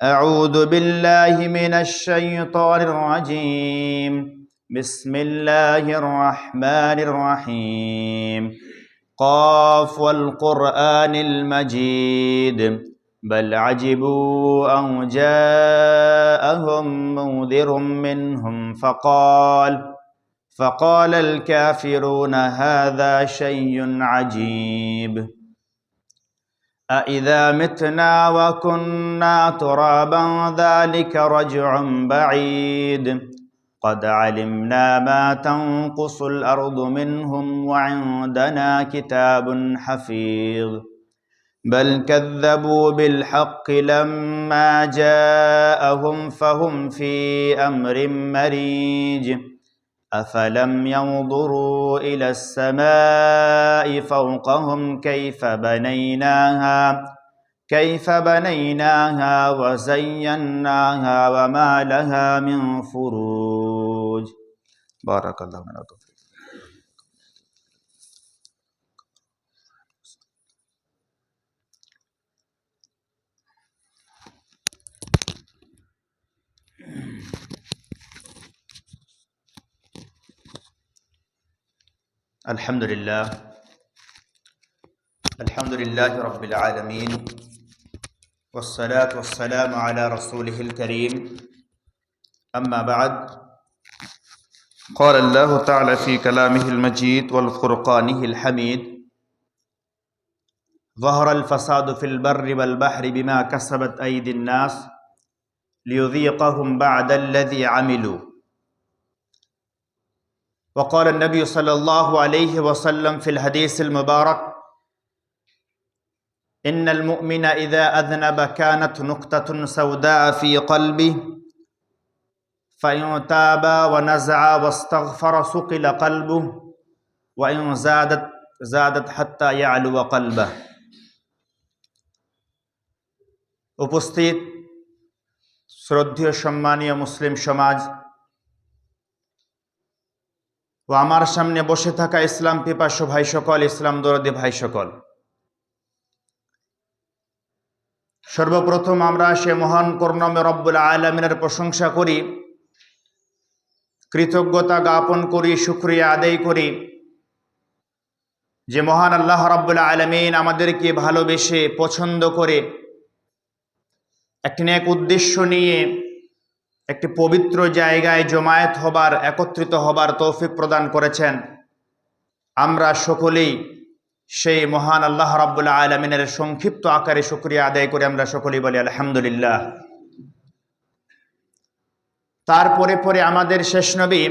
أعوذ بالله من الشيطان الرجيم. بسم الله الرحمن الرحيم. قاف والقرآن المجيد بل عجبوا أن جاءهم منذر منهم فقال الكافرون هذا شيء عجيب أإذا متنا وكنا ترابا ذلك رجع بعيد قد علمنا ما تنقص الأرض منهم وعندنا كتاب حفيظ بل كذبوا بالحق لما جاءهم فهم في أمر مريج أفلم ينظروا إلى السماء فوقهم كيف بنيناها وزيناها وما لها من فروج. بارك الله لنا وفيكم. الحمد لله رب العالمين والصلاة والسلام على رسوله الكريم أما بعد قال الله تعالى في كلامه المجيد والفرقانه الحميد ظهر الفساد في البر والبحر بما كسبت أيدي الناس ليذيقهم بعد الذي عملوا. وقال النبي صلى الله عليه وسلم في الحديث المبارك إن المؤمن إذا أذنب كانت نقطة سوداء في قلبه فإن تاب ونزع واستغفر سقل قلبه وإن زادت حتى يعلو قلبه. উপস্থিত শ্রদ্ধেয় সম্মানীয় মুসলিম সমাজ ও আমার সামনে বসে থাকা ইসলাম পিপাসু ভাই সকল, ইসলাম দরদি ভাই সকল, সর্বপ্রথম আমরা সে মহান করুণাময় রব্বুল আলামিনের প্রশংসা করি, কৃতজ্ঞতা জ্ঞাপন করি, শুকরিয়া আদায় করি যে মহান আল্লাহ রব্বুল আলামিন আমাদেরকে ভালোবেসে পছন্দ করে একটি নেক উদ্দেশ্য নিয়ে একটি পবিত্র জায়গায় জমায়েত হবার, একত্রিত হবার তৌফিক প্রদান করেছেন। আমরা সকলেই সেই মহান আল্লাহ রাব্বুল আলামিনের সংক্ষিপ্ত আকারে শুকরিয়া আদায় করে আমরা সকলেই বলি আলহামদুলিল্লাহ। তারপরে পরে আমাদের শেষ নবী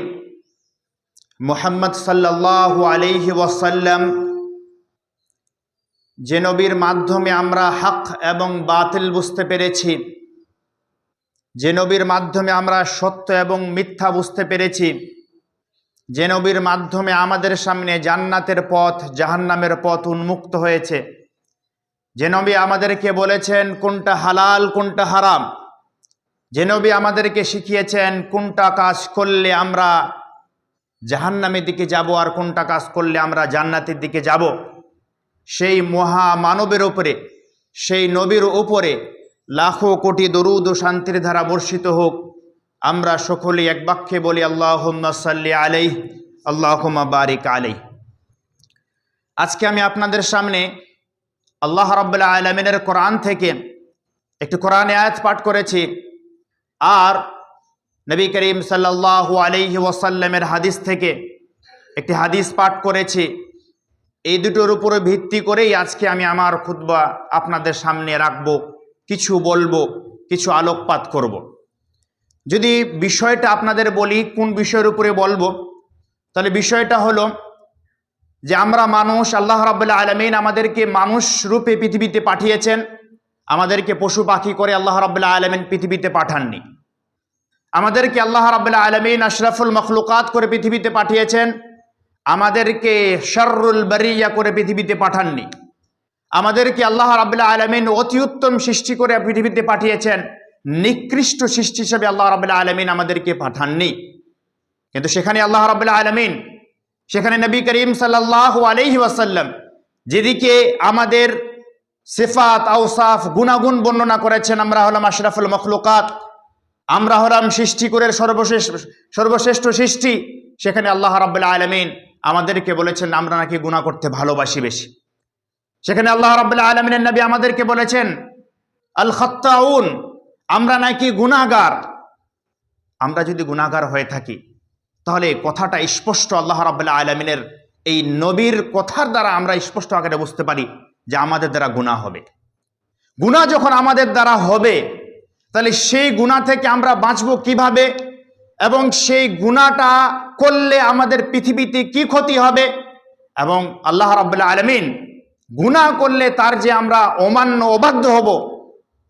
মুহাম্মদ সাল্লাল্লাহু আলাইহি ওয়াসাল্লাম, যে নবীর মাধ্যমে আমরা হক এবং বাতিল বুঝতে পেরেছি, যে নবীর মাধ্যমে আমরা সত্য এবং মিথ্যা বুঝতে পেরেছি, যে নবীর মাধ্যমে আমাদের সামনে জান্নাতের পথ জাহান্নামের পথ উন্মুক্ত হয়েছে, যে নবী আমাদেরকে বলেছেন কোনটা হালাল কোনটা হারাম, যে নবী আমাদেরকে শিখিয়েছেন কোনটা কাজ করলে আমরা জাহান্নামের দিকে যাব আর কোনটা কাজ করলে আমরা জান্নাতের দিকে যাব, সেই মহামানবের উপরে, সেই নবীর উপরে লাখো কোটি দরুদ ও শান্তির ধারা বর্ষিত হোক। আমরা সকলেই এক বাক্যে বলি আল্লাহুম্মা সাল্লি আলাইহি আল্লাহুম্মা বারিক আলাইহি। আজকে আমি আপনাদের সামনে আল্লাহ রাব্বুল আলামিনের কোরআন থেকে একটি কোরআন আয়াত পাঠ করেছি আর নবী করিম সাল্লাল্লাহু আলাইহি ওয়াসাল্লামের হাদিস থেকে একটি হাদিস পাঠ করেছি। এই দুটোর উপরে ভিত্তি করেই আজকে আমি আমার খুতবা আপনাদের সামনে রাখবো, কিছু বলবো, কিছু আলোকপাত করব। যদি বিষয়টা আপনাদের বলি কোন বিষয়ের উপরে বলবো, তাহলে বিষয়টা হলো যে আমরা মানুষ, আল্লাহ রাব্বুল আলামিন আমাদেরকে মানুষ রূপে পৃথিবীতে পাঠিয়েছেন, আমাদেরকে পশু পাখি করে আল্লাহ রাব্বুল আলামিন পৃথিবীতে পাঠাননি। আমাদেরকে আল্লাহ রাব্বুল আলামিন আশরাফুল মখলুকাত করে পৃথিবীতে পাঠিয়েছেন, আমাদেরকে শাররুল বারিয়া করে পৃথিবীতে পাঠাননি। আমাদেরকে আল্লাহ রাব্বুল আলামিন অতি উত্তম সৃষ্টি করে পৃথিবীতে পাঠিয়েছেন, নিকৃষ্ট সৃষ্টি হিসেবে আল্লাহ রাব্বুল আলামিন আমাদেরকে পাঠাননি। কিন্তু সেখানে আল্লাহ রাব্বুল আলামিন, সেখানে নবী করিম সাল্লাল্লাহু আলাইহি ওয়াসাল্লাম যেদিকে আমাদের সিফাত, আওসাফ, গুণাগুণ বর্ণনা করেছেন। আমরা হলাম আশরাফুল মখলুকাত, আমরা হলাম সৃষ্টিকুরের সর্বশ্রেষ্ঠ সৃষ্টি। সেখানে আল্লাহ রাব্বুল আলামিন আমাদেরকে বলেছেন আমরা নাকি গুনাহ করতে ভালোবাসি বেশি। সেখানে আল্লাহ রাব্বুল আলামিনের নবী আমাদেরকে বলেছেন আল খাত্তাউন, আমরা নাকি গুনাহগার। আমরা যদি গুনাহগার হয়ে থাকি তাহলে কথাটা স্পষ্ট আল্লাহ রাব্বুল আলামিনের এই নবীর কথার দ্বারা আমরা স্পষ্ট আকারে বুঝতে পারি যে আমাদের দ্বারা গুনাহ হবে। গুনাহ যখন আমাদের দ্বারা হবে তাহলে সেই গুনাহ থেকে আমরা বাঁচবো কিভাবে, এবং সেই গুনাহটা করলে আমাদের পৃথিবীতে কি ক্ষতি হবে, এবং আল্লাহ রাব্বুল আলামিন গুনাহ করলে তার যে আমরা অমান্য অবাধ্য হব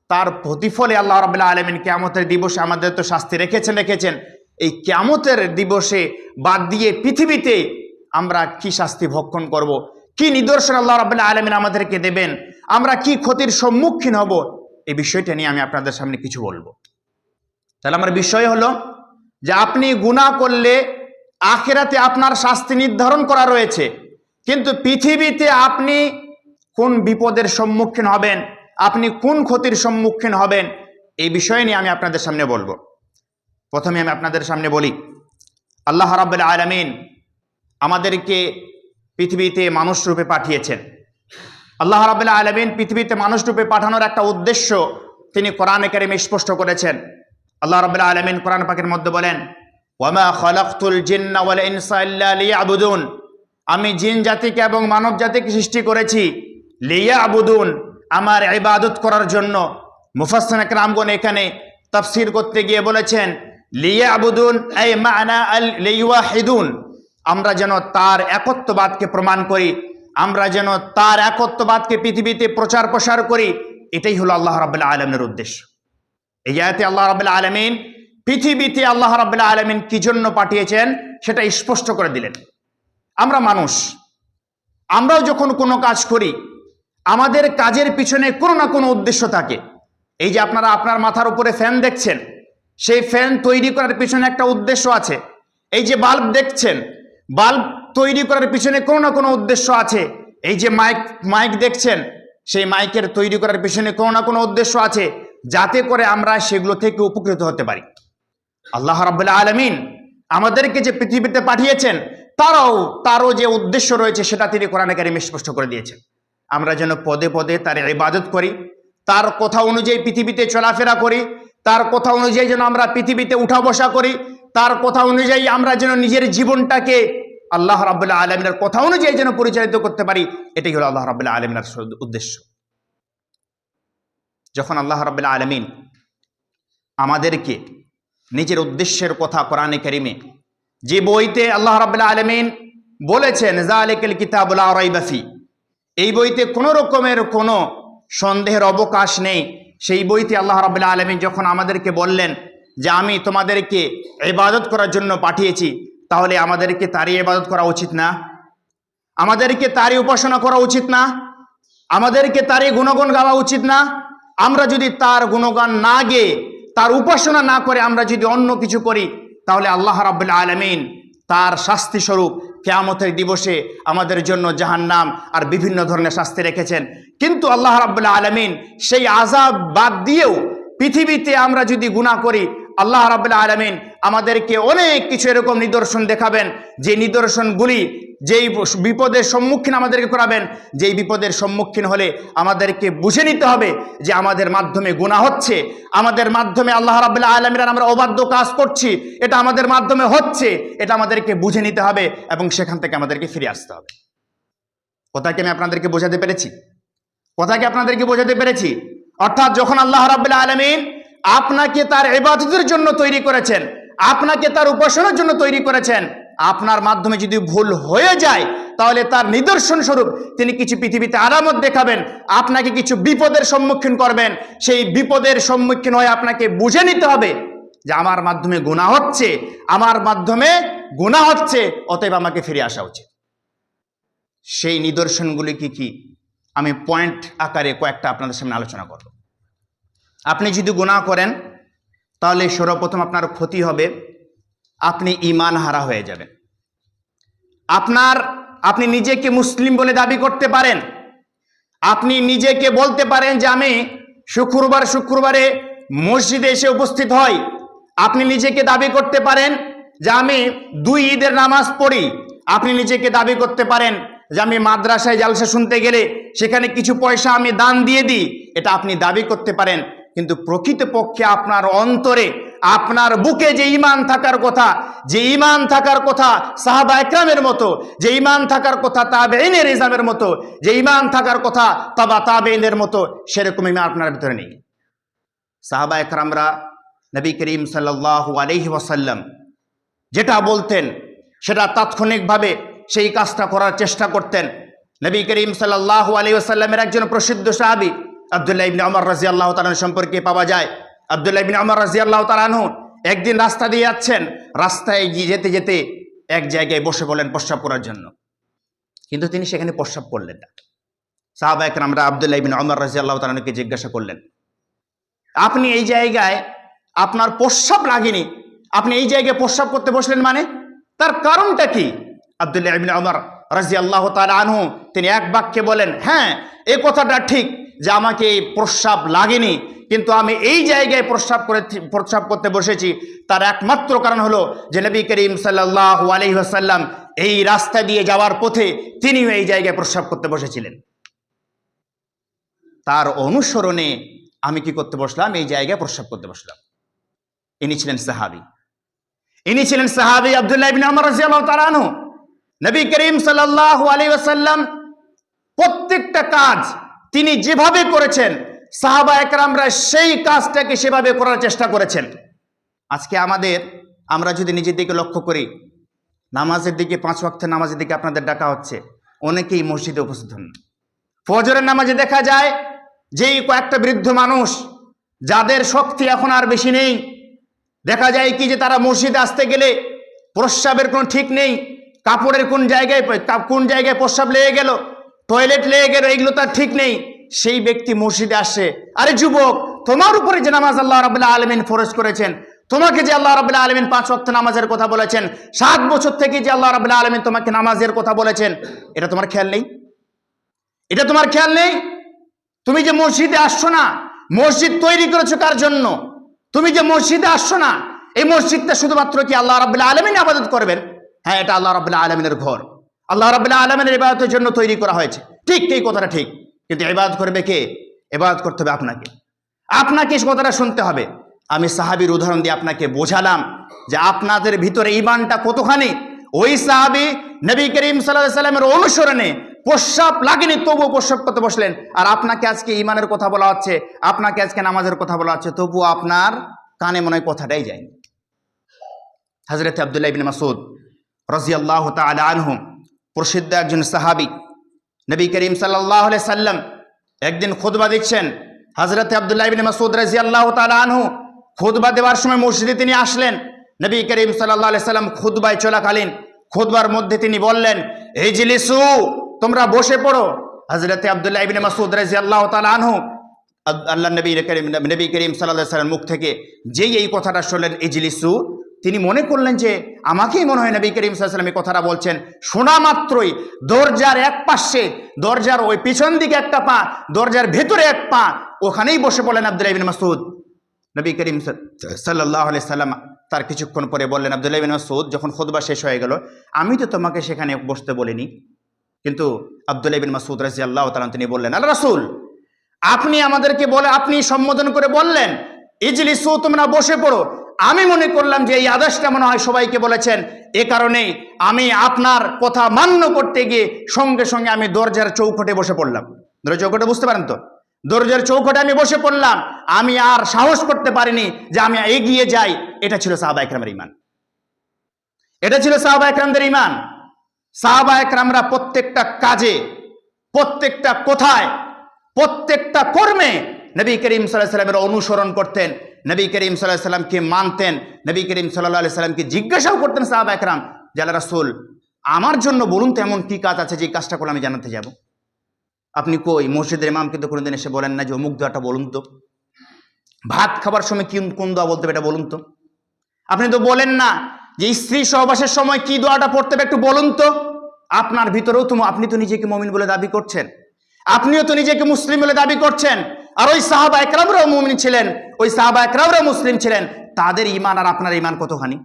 তার প্রতিফলে আল্লাহ রাব্বুল আলামিন কিয়ামতের দিবসে আমাদের তো শাস্তি রেখেছেন। এই কিয়ামতের দিবসে বাদ দিয়ে পৃথিবীতে আমরা কি শাস্তি ভক্ষণ করব, কি নিদর্শন আল্লাহ রাব্বুল আলামিন আমাদেরকে দেবেন, আমরা কি ক্ষতির সম্মুখীন হব, এই বিষয়টা নিয়ে আমি আপনাদের সামনে কিছু বলবো। তাহলে আমার বিষয় হলো যে আপনি গুনাহ করলে আখিরাতে আপনার শাস্তি নির্ধারণ করা রয়েছে, কিন্তু পৃথিবীতে আপনি কোন বিপদের সম্মুখীন হবেন, আপনি কোন ক্ষতির সম্মুখীন হবেন, এই বিষয় নিয়ে আমি আপনাদের সামনে বলবো। প্রথমে আমি আপনাদের সামনে বলি, আল্লাহ রাব্বুল আলামিন আমাদেরকে পৃথিবীতে মানুষ রূপে পাঠিয়েছেন। আল্লাহ রাব্বুল আলামিন পৃথিবীতে মানুষ রূপে পাঠানোর একটা উদ্দেশ্য তিনি কোরআনে কারিমে স্পষ্ট করেছেন। আল্লাহ রাব্বুল আলামিন কোরআন পাকের মধ্যে বলেন ওয়ামা খালাকতুল জিন্না ওয়াল ইনসা ইল্লা লিয়াবুদুন, আমি জিন জাতিকে এবং মানব জাতিকে সৃষ্টি করেছি লিয়াবুদুন, আমার ইবাদত করার জন্য। মুফাসসির کرامগণ এখানে তাফসীর করতে গিয়ে বলেছেন লিয়াবুদুন আই মা'না আল লিওয়াহিদুন, আমরা যেন তার একত্ববাদকে প্রমাণ করি, আমরা যেন তার একত্ববাদকে পৃথিবীতে প্রচার প্রসার করি। এটাই হলো আল্লাহ রাব্বুল আলামিনের উদ্দেশ্য। এই আয়াতে আল্লাহ রাব্বুল আলামিন পৃথিবীতে আল্লাহ রাব্বুল আলামিন কি জন্য পাঠিয়েছেন সেটা স্পষ্ট করে দিলেন। আমরা মানুষ, আমরাও যখন কোনো কাজ করি আমাদের কাজের পিছনে কোনো না কোনো উদ্দেশ্য থাকে। এই যে আপনারা আপনার মাথার উপরে ফ্যান দেখছেন, সেই ফ্যান তৈরি করার পিছনে একটা উদ্দেশ্য আছে। এই যে বাল্ব দেখছেন, বাল্ব তৈরি করার পিছনে কোনো না কোনো উদ্দেশ্য আছে। এই যে মাইক দেখছেন, সেই মাইকের তৈরি করার পিছনে কোনো না কোনো উদ্দেশ্য আছে, যাতে করে আমরা সেগুলো থেকে উপকৃত হতে পারি। আল্লাহ রাব্বুল আলামিন আমাদেরকে যে পৃথিবীতে পাঠিয়েছেন তারও যে উদ্দেশ্য রয়েছে সেটা তিনি কোরআনে কারিমে স্পষ্ট করে দিয়েছেন। আমরা যেন পদে পদে তার ইবাদত করি, তার কথা অনুযায়ী পৃথিবীতে চলাফেরা করি, তার কথা অনুযায়ী যেন আমরা পৃথিবীতে উঠা বসা করি, তার কথা অনুযায়ী আমরা যেন নিজের জীবনটাকে আল্লাহ রাব্বুল আলামিনের কথা অনুযায়ী যেন পরিচালিত করতে পারি। এটাই হলো আল্লাহ রাব্বুল আলামিনের উদ্দেশ্য। যখন আল্লাহ রাব্বুল আলামিন আমাদেরকে নিজের উদ্দেশ্যের কথা কোরআনে কারিমে যে বইতে আল্লাহ রাব্বুল আলামিন বলেছেন যালিকাল কিতাবু লা রাইবা ফি, এই বইতে কোনো রকমের কোনো সন্দেহের অবকাশ নেই, সেই বইতে আল্লাহ রাব্বুল আলামিন যখন আমাদেরকে বললেন যে আমি তোমাদেরকে ইবাদত করার জন্য পাঠিয়েছি, তাহলে আমাদেরকে তারই ইবাদত করা উচিত না? আমাদেরকে তারই উপাসনা করা উচিত না? আমাদেরকে তারই গুণগান গাওয়া উচিত না? আমরা যদি তার গুণগান না গেয়ে তার উপাসনা না করে আমরা যদি অন্য কিছু করি, তাহলে আল্লাহ রাব্বুল আলামিন তার শাস্তি স্বরূপ কিয়ামতের দিবসে আমাদের জন্য জাহান্নাম আর বিভিন্ন ধরনের শাস্তি রেখেছেন। কিন্তু আল্লাহ রাব্বুল আলামিন সেই আযাব বাদ দিয়েও পৃথিবীতে আমরা যদি গুনাহ করি, আল্লাহ রাব্বুল আলামিন আমাদেরকে অনেক কিছু এরকম নিদর্শন দেখাবেন, যে নিদর্শনগুলি যেই বিপদের সম্মুখীন আমাদেরকে করাবেন, যেই বিপদের সম্মুখীন হলে আমাদেরকে বুঝে নিতে হবে যে আমাদের মাধ্যমে গুনাহ হচ্ছে, আমাদের মাধ্যমে আল্লাহ রাব্বুল আলামিনের আমরা অবাধ্য কাজ করছি, এটা আমাদের মাধ্যমে হচ্ছে, এটা আমাদেরকে বুঝে নিতে হবে এবং সেখান থেকে আমাদেরকে ফিরে আসতে হবে। কথা কি আমি আপনাদেরকে বোঝাতে পেরেছি? অর্থাৎ যখন আল্লাহ রাব্বুল আলামিন আপনাকে তার ইবাদতের জন্য তৈরি করেছেন, আপনাকে তার উপাসনার জন্য তৈরি করেছেন, আপনার মাধ্যমে যদি ভুল হয়ে যায় তাহলে তার নিদর্শন স্বরূপ তিনি কিছু পৃথিবীতে আলামত দেখাবেন, আপনাকে কিছু বিপদের সম্মুখীন করবেন। সেই বিপদের সম্মুখীন হয়ে আপনাকে বুঝে নিতে হবে যে আমার মাধ্যমে গুনাহ হচ্ছে, অতএব আমাকে ফিরে আসা উচিত। সেই নিদর্শনগুলি কি আমি পয়েন্ট আকারে কয়েকটা আপনাদের সামনে আলোচনা করব। আপনি যদি গুনাহ করেন তাহলে সর্বপ্রথম আপনার ক্ষতি হবে, আপনি ঈমান হারা হয়ে যাবেন। আপনি নিজেকে মুসলিম বলে দাবি করতে পারেন, আপনি নিজেকে বলতে পারেন যে আমি শুক্রবারে মসজিদে এসে উপস্থিত হই। আপনি নিজেকে দাবি করতে পারেন যে আমি 2 ঈদের নামাজ পড়ি। আপনি নিজেকে দাবি করতে পারেন যে আমি মাদ্রাসায় জালসা শুনতে গেলে সেখানে কিছু পয়সা আমি দান দিয়ে দিই। এটা আপনি দাবি করতে পারেন, কিন্তু প্রকৃতপক্ষে আপনার অন্তরে, আপনার বুকে যে ঈমান থাকার কথা, যে ঈমান থাকার কথা সাহাবা একরামের মতো, যে ঈমান থাকার কথা তাবেঈনের ইসলামের মতো, যে ঈমান থাকার কথা তাবেঈনের মতো, সেরকম ঈমান আপনার ভিতরে নেই। সাহাবা একরামরা নবী করিম সাল্লাল্লাহু আলাইহি ওয়াসাল্লাম যেটা বলতেন সেটা তাৎক্ষণিকভাবে সেই কাজটা করার চেষ্টা করতেন। নবী করিম সাল্লাল্লাহু আলাইহি ওয়াসাল্লামের একজন প্রসিদ্ধ সাহাবী আব্দুল্লাহ ইবনে ওমর রাদিয়াল্লাহু তাআলা আনহু সম্পর্কে পাওয়া যায়। আব্দুল্লাহ ইবনে ওমর রাদিয়াল্লাহু তাআলা আনহু একদিন রাস্তা দিয়ে যাচ্ছেন। রাস্তায় যেতে যেতে এক জায়গায় বসে বলেন প্রস্রাব করার জন্য, কিন্তু তিনি সেখানে প্রস্রাব করলেন না। সাহাবা একরামরা আব্দুল্লাহ ইবনে ওমর রাদিয়াল্লাহু তাআলা আনহুকে জিজ্ঞাসা করলেন, আপনি এই জায়গায় আপনার প্রস্রাব লাগেনি, আপনি এই জায়গায় প্রস্রাব করতে বসলেন মানে তার কারণটা কি? আব্দুল্লাহ ইবনে ওমর রাদিয়াল্লাহু তাআলা আনহু তিনি এক বাক্যে বলেন, হ্যাঁ এই কথাটা ঠিক যে আমাকে এই প্রস্রাব লাগেনি, কিন্তু আমি এই জায়গায় প্রস্রাব করতে বসেছি তার একমাত্র কারণ হলো যে নবী করিম সাল্লাল্লাহু আলাইহি ওয়াসাল্লাম এই রাস্তা দিয়ে যাওয়ার পথে তিনিও এই জায়গায় প্রস্রাব করতে বসেছিলেন। তার অনুসরণে আমি কি করতে বসলাম? এই জায়গায় প্রস্রাব করতে বসলাম। ইনি ছিলেন সাহাবী আব্দুল্লাহ ইবনে ওমর রাদিয়াল্লাহু তাআলা আনহু। নবী করিম সাল্লাল্লাহু আলাইহি ওয়াসাল্লাম প্রত্যেকটা কাজ তিনি যেভাবে করেছেন সাহাবা একরামরা সেই কাজটাকে সেভাবে করার চেষ্টা করেছেন। আজকে আমরা যদি নিজের দিকে লক্ষ্য করি, নামাজের দিকে, 5 ওয়াক্তের নামাজের দিকে আপনাদের ডাকা হচ্ছে, অনেকেই মসজিদে উপস্থিত হন। ফজরের নামাজে দেখা যায় যেই কয়েকটা বৃদ্ধ মানুষ যাদের শক্তি এখন আর বেশি নেই, দেখা যায় কি যে তারা মসজিদে আসতে গেলে প্রস্রাবের কোনো ঠিক নেই, কাপড়ের কোন জায়গায় প্রস্রাব লেগে গেল, টয়লেট লেগে গেল, এগুলো তার ঠিক নেই। সেই ব্যক্তি মসজিদে আসে, আরে যুবক, তোমার উপরে যে নামাজ আল্লাহ রাব্বুল আলামিন ফরজ করেছেন, তোমাকে যে আল্লাহ রাব্বুল আলামিন 5 ওয়াক্ত নামাজের কথা বলেছেন, 7 বছর থেকে যে আল্লাহ রাব্বুল আলামিন তোমাকে নামাজের কথা বলেছেন, এটা তোমার খেয়াল নেই? এটা তোমার খেয়াল নেই? তুমি যে মসজিদে আসছো না, মসজিদ তৈরি করেছো কার জন্য? তুমি যে মসজিদে আসছো না, এই মসজিদটা শুধুমাত্র কি আল্লাহ রাব্বুল আলামিন ইবাদত করবেন? হ্যাঁ, এটা আল্লাহ রাব্বুল আলামিনের ঘর, আল্লাহ রাব্বুল আলামিনের ইবাদতের জন্য তৈরি করা হয়েছে। ঠিক, এই কথাটা ঠিক, কিন্তু ইবাদত করবে কে? ইবাদত করতে হবে আপনাকে এই কথাটা শুনতে হবে। আমি সাহাবীর উদাহরণ দিয়ে আপনাকে বোঝালাম যে আপনাদের ভিতরে ঈমানটা কতখানি। ওই সাহাবী নবী করিম সাল্লাল্লাহু আলাইহি ওয়াসাল্লামের অনুসরণে প্রস্রাব লাগেনি তবুও প্রস্রাব করতে বসলেন, আর আপনাকে আজকে ঈমানের কথা বলা হচ্ছে, আপনাকে আজকে নামাজের কথা বলা হচ্ছে, তবুও আপনার কানে মনে হয় কথাটাই যায়নি। হযরত আব্দুল্লাহ ইবনে মাসউদ রাদিয়াল্লাহু তাআলা আনহু প্রসিদ্ধ একজন সাহাবী। নবী করিম সাল্লাল্লাহু আলাইহি সাল্লাম একদিন খুতবা দিচ্ছেন। হযরত আব্দুল্লাহ ইবনে মাসউদ রাদিয়াল্লাহু তাআলা আনহু খুতবা দেওয়ার সময় মসজিদে তিনি আসলেন। নবী করিম সাল্লাল্লাহু আলাইহি সাল্লাম খুতবায় চলাকালীন খুতবার মধ্যে তিনি বললেন, ইজলিসু, তোমরা বসে পড়ো। হযরত আব্দুল্লাহ ইবনে মাসউদ রাদিয়াল্লাহু তাআলা আনহু নবী করিম সাল্লাল্লাহু আলাইহি সাল্লামের মুখ থেকে যেই এই কথাটা শুনলেন, ইজলিসু, তিনি মনে করলেন যে আমাকেই মনে হয় নবী করিম সাল্লাল্লাহু আলাইহি সাল্লাম এই কথাটা বলছেন। শোনা মাত্রই দরজার এক পাশে, দরজার ওই পিছন দিকে একটা পা, দরজার ভেতরে এক পা, ওখানেই বসে পড়লেন আব্দুল্লাহ ইবনে মাসউদ। নবী করিম সাল্লাল্লাহু আলাইহি সাল্লাম তার কিছুক্ষণ পরে বললেন, আব্দুল্লাহ ইবনে মাসউদ, যখন খুতবা শেষ হয়ে গেল, আমি তো তোমাকে সেখানে বসতে বলিনি। কিন্তু আব্দুল্লাহ ইবনে মাসউদ রাদিয়াল্লাহু তাআলা তিনি বললেন, আল্লাহ রাসূল, আপনি আমাদেরকে আপনি সম্বোধন করে বললেন ইজলিসু, তোমরা বসে পড়ো। আমি মনে করলাম যে এই আদেশটা মনে হয় সবাইকে বলেছেন, এ কারণেই আমি আপনার কথা মান্য করতে গিয়ে সঙ্গে সঙ্গে আমি দরজার চৌখটে বসে পড়লাম। দরজার চৌখটে বুঝতে পারেন তো? দরজার চৌখটে আমি বসে পড়লাম। আমি আর সাহস করতে পারিনি যে আমি এগিয়ে যাই। এটা ছিল সাহাবা একরামের ঈমান, এটা ছিল সাহাবা একরামদের ঈমান। সাহাবা একরামরা প্রত্যেকটা কাজে, প্রত্যেকটা কথায়, প্রত্যেকটা কর্মে নবী করিম সাল্লাল্লাহু আলাইহি সাল্লামের অনুসরণ করতেন, নবী করিম সাল্লাল্লাহু আলাইহি সাল্লামকে মানতেন, নবী করিম সাল্লাল্লাহু আলাইহি সাল্লামকে জিজ্ঞাসাও করতেন সাহাবা একরাম, যে আল্লাহ রাসূল, আমার জন্য বলুন তো এমন কি কাজ আছে যে কাজটা করলে আমি জান্নাতে যাব? আপনি কই মসজিদের ইমাম কিন্তু কোনোদিন এসে বলেন না যে অমুক দোয়াটা বলুন তো, ভাত খাবার সময় কোন দোয়া বলতে হবে এটা বলুন তো। আপনি তো বলেন না যে স্ত্রী সহবাসের সময় কি দোয়াটা পড়তে হবে একটু বলুন তো। আপনার ভিতরেও তো, আপনি তো নিজেকে মুমিন বলে দাবি করছেন, আপনিও তো নিজেকে মুসলিম বলে দাবি করছেন, আর ওই সাহাবা একরামরাও মুমিন ছিলেন, ওই সাহাবা একরামরাও মুসলিম ছিলেন। তাদের ঈমান আর আপনার ঈমান কতখানি?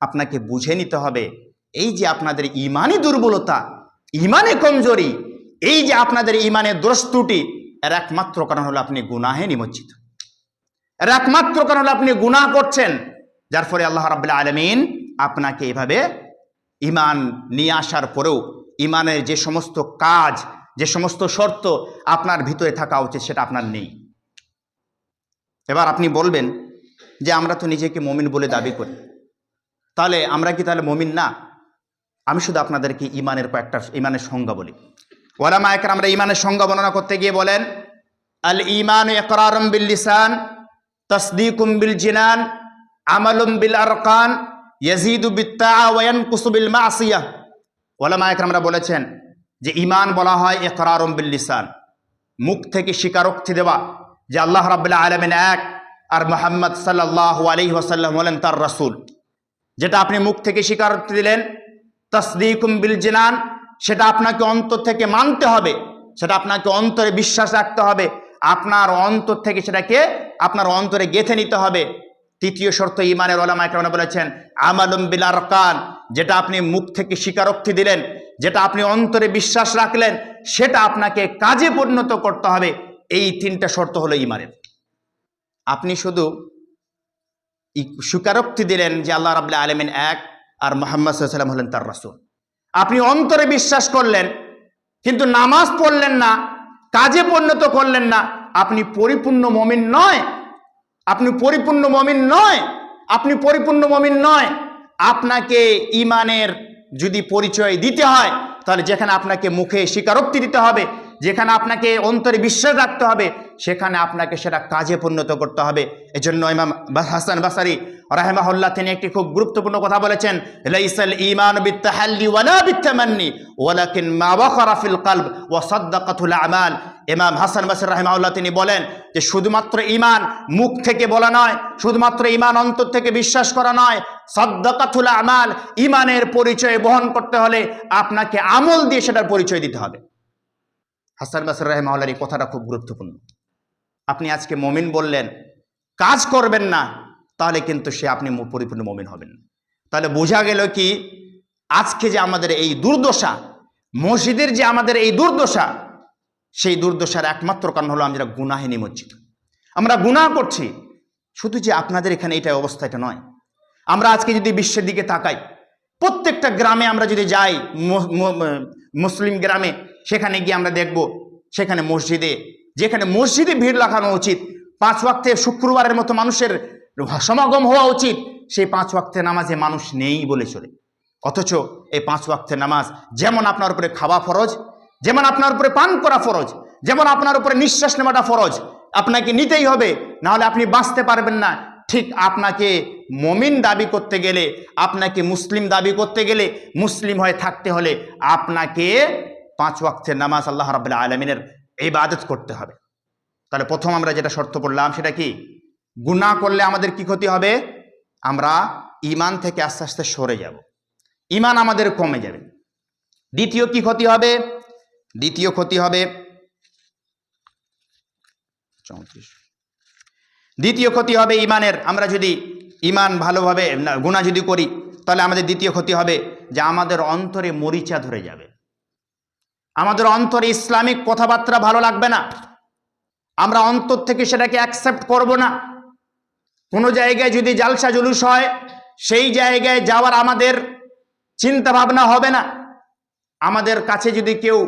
আপনাকে বুঝে নিতে হবে, এই যে আপনাদের ঈমানি দুর্বলতা, ঈমানে কমজোরি, এই যে আপনাদের ঈমানের দোষ ত্রুটি, এর একমাত্র কারণ হলো আপনি গুনাহে নিমজ্জিত। এর একমাত্র কারণ হলো আপনি গুনাহ করছেন, যার ফলে আল্লাহ রাব্বুল আলামিন আপনাকে এভাবে ঈমান নিয়ে আসার পরেও ঈমানের যে সমস্ত কাজ, যে সমস্ত শর্ত আপনার ভিতরে থাকা উচিত সেটা আপনার নেই। এবার আপনি বলবেন যে আমরা তো নিজেকে মুমিন বলে দাবি করি, তাহলে আমরা কি তাহলে মুমিন না? আমি শুধু আপনাদেরকে ঈমানের কয়েকটা ঈমানের সংজ্ঞা বলি। ওলামায়ে কেরাম আমরা ঈমানের সংজ্ঞা বর্ণনা করতে গিয়ে বলেন, আল ঈমানু ইকরারুম বিল লিসান, তাসদীকুম বিল জিনান, আমালুম বিল আরকান, ইয়াজিদু বিত তাআ ওয়া ইয়ানকুসু বিল মাসিয়াহ। ওলামায়ে কেরাম আমরা বলেছেন যে ঈমান বলা হয় ইকরারুম বিল লিসান, মুখ থেকে স্বীকারোক্তি দেওয়া যে আল্লাহ রাব্বুল আলামিন এক আর মুহাম্মদ সাল্লাল্লাহু আলাইহি ওয়াসাল্লাম হলেন তার রাসূল, যেটা আপনি মুখ থেকে স্বীকারোক্তি দিলেন। তাসদীকুম বিল জিনান, সেটা আপনাকে অন্তর থেকে মানতে হবে, সেটা আপনাকে অন্তরে বিশ্বাস রাখতে হবে, আপনার অন্তর থেকে সেটাকে আপনার অন্তরে গেঁথে নিতে হবে। তৃতীয় শর্ত ঈমানের ওলামায়ে কেরাম বলেছেন আমালুম বিল আরকান, যেটা আপনি মুখ থেকে স্বীকারোক্তি দিলেন, যেটা আপনি অন্তরে বিশ্বাস রাখলেন, সেটা আপনাকে কাজে পরিণত করতে হবে। এই তিনটা শর্ত হলো ঈমানের। আপনি শুধু স্বীকারোক্তি দিলেন যে আল্লাহ রাব্বুল আলামিন এক আর মুহাম্মদ সাল্লাল্লাহু আলাইহি ওয়াসাল্লাম হলেন তার রাসূল, আপনি অন্তরে বিশ্বাস করলেন কিন্তু নামাজ পড়লেন না, কাজে পরিণত করলেন না, আপনি পরিপূর্ণ মুমিন নয়। আপনি পরিপূর্ণ মুমিন নয়, আপনি পরিপূর্ণ মুমিন নয়। আপনাকে ঈমানের যদি পরিচয় দিতে হয়, তাহলে যেখানে আপনাকে মুখে স্বীকারোক্তি দিতে হবে, যেখানে আপনাকে অন্তরে বিশ্বাস রাখতে হবে, সেখানে আপনাকে সেটা কাজে পরিণত করতে হবে। এজন্য ইমাম হাসান বাসারি রাহিমাহুল্লাহ তিনি একটি খুব গুরুত্বপূর্ণ কথা বলেছেন, লাইসাল ঈমানু বিত্তাহাল্লি ওয়ালা বিত্তামান্নি ওয়ালাকিন মা ওয়াকারা ফিল কলব ওয়া সাদ্দাকাতুল আমাল। ইমাম হাসান বাসারি রাহিমাহুল্লাহ তিনি বলেন যে শুধুমাত্র ঈমান মুখ থেকে বলা নয়, শুধুমাত্র ঈমান অন্তর থেকে বিশ্বাস করা নয়, সাদ্দাকাতুল আমাল, ঈমানের পরিচয় বহন করতে হলে আপনাকে আমল দিয়ে সেটার পরিচয় দিতে হবে। হাসান বাসরি রাহিমাহুল্লাহর এই কথাটা খুব গুরুত্বপূর্ণ। আপনি আজকে মুমিন বললেন, কাজ করবেন না, তাহলে কিন্তু সে আপনি পরিপূর্ণ মুমিন হবেন না। তাহলে বোঝা গেল কি আজকে যে আমাদের এই দুর্দশা, মসজিদের যে আমাদের এই দুর্দশা, সেই দুর্দশার একমাত্র কারণ হলো আমরা গুনাহে নিমজ্জিত। আমরা গুনাহ করছি। শুধু যে আপনাদের এখানে এটা অবস্থা, এটা নয়। আমরা আজকে যদি বিশ্বের দিকে তাকাই, প্রত্যেকটা গ্রামে আমরা যদি যাই, মুসলিম গ্রামে, সেখানে গিয়ে আমরা দেখব সেখানে মসজিদে, যেখানে মসজিদে ভিড় লাগানো উচিত, 5 ওয়াক্তে শুক্রবারের মতো মানুষের সমাগম হওয়া উচিত, সেই 5 ওয়াক্তে নামাজে মানুষ নেই বলে চলে। অথচ এই 5 ওয়াক্তের নামাজ যেমন আপনার উপরে খাওয়া ফরজ, যেমন আপনার উপরে পান করা ফরজ, যেমন আপনার উপরে নিঃশ্বাস নেওয়াটা ফরজ, আপনাকে নিতেই হবে, নাহলে আপনি বাঁচতে পারবেন না। ঠিক আপনাকে মুমিন দাবি করতে গেলে, আপনাকে মুসলিম দাবি করতে গেলে, মুসলিম হয়ে থাকতে হলে আপনাকে 5 ওয়াক্তের নামাজ আল্লাহ রাব্বুল আলামিনের ইবাদত করতে হবে। তাহলে প্রথম আমরা যেটা শর্ত পড়লাম সেটা কি? গুনাহ করলে আমাদের কি ক্ষতি হবে? আমরা ঈমান থেকে আস্তে আস্তে সরে যাব, ঈমান আমাদের কমে যাবে। দ্বিতীয় কি ক্ষতি হবে? দ্বিতীয় ক্ষতি হবে, দ্বিতীয় ক্ষতি হবে ঈমানের। আমরা যদি ঈমান ভালোভাবে গুনাহ যদি করি, তাহলে আমাদের দ্বিতীয় ক্ষতি হবে যে আমাদের অন্তরে মরিচা ধরে যাবে, আমাদের অন্তরে ইসলামিক কথাবার্তা ভালো লাগবে না, আমরা অন্তর থেকে সেটাকে অ্যাকসেপ্ট করব না। কোনো জায়গায় যদি জালসা জুলুস হয়, সেই জায়গায় যাওয়ার আমাদের চিন্তা ভাবনা হবে না। আমাদের কাছে যদি কেউ